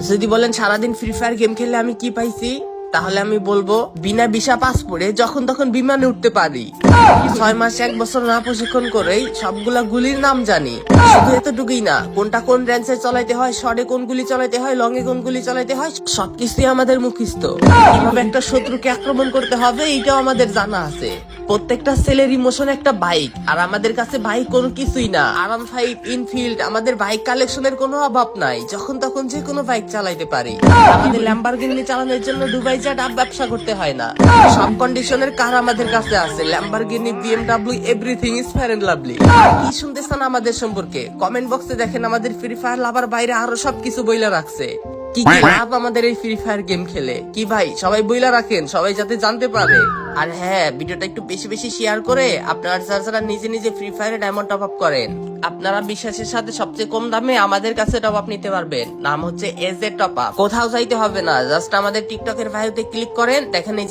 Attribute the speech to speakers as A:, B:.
A: যদি বলেন সারাদিন ফ্রি ফায়ার গেম খেলে আমি কি পাইছি, তাহলে আমি বলবো বিনা ভিসা পাসপোর্টে যখন তখন বিমানে উঠতে পারি। 6 মাস 1 বছর না প্রশিক্ষণ করেই সবগুলা গুলির নাম জানি। শুধু এতটুকুই না, কোনটা কোন রেঞ্জে চালাইতে হয়, শর্টে কোন গুলি চালাইতে হয়, লং এ কোন গুলি চালাইতে হয়, সবকিছুই আমাদের মুখস্থ। কিভাবে একটা শত্রুকে আক্রমণ করতে হবে এইটাও আমাদের জানা আছে। প্রত্যেকটা ছেলের ইমোশন একটা বাইক, আর আমাদের কাছে বাইক কোনো কিছুই না। আরাম 5 ইনফিল্ড, আমাদের বাইক কালেকশনের কোনো অভাব নাই। যখন তখন যে কোনো বাইক চালাইতে পারি। আমাদের ল্যাম্বরগিনি চালানোর জন্য দুবাই যা ডাব ব্যবসা করতে হয় না। সব কন্ডিশনের কার আমাদের কাছে আছে, Lamborghini, BMW, everything is fair and lovely. কি শুনতেছেন আমাদের সম্পর্কে? কমেন্ট বক্সে দেখেন, আমাদের ফ্রি ফায়ার লাভার বাইরে আরো সবকিছু বইলা রাখছে। কি কি লাভ আমাদের এই ফ্রি ফায়ার গেম খেলে, কি ভাই সবাই বইলা রাখেন, সবাই যাতে জানতে পারে। আর হ্যাঁ, ভিডিওটা একটু বেশি বেশি শেয়ার করে আপনারা যারা নিজে নিজে ফ্রি ফায়ারে ডায়মন্ড টপ আপ করেন, আপনারা বিশ্বাসের সাথে সবচেয়ে কম দামে আমাদের কাছে টপ আপ নিতে পারবেন। নাম হচ্ছে এজে টপ আপ। কোথাও যাইতে হবে না, জাস্ট আমাদের টিকটকের বায়োতে ক্লিক করেন, দেখেন এই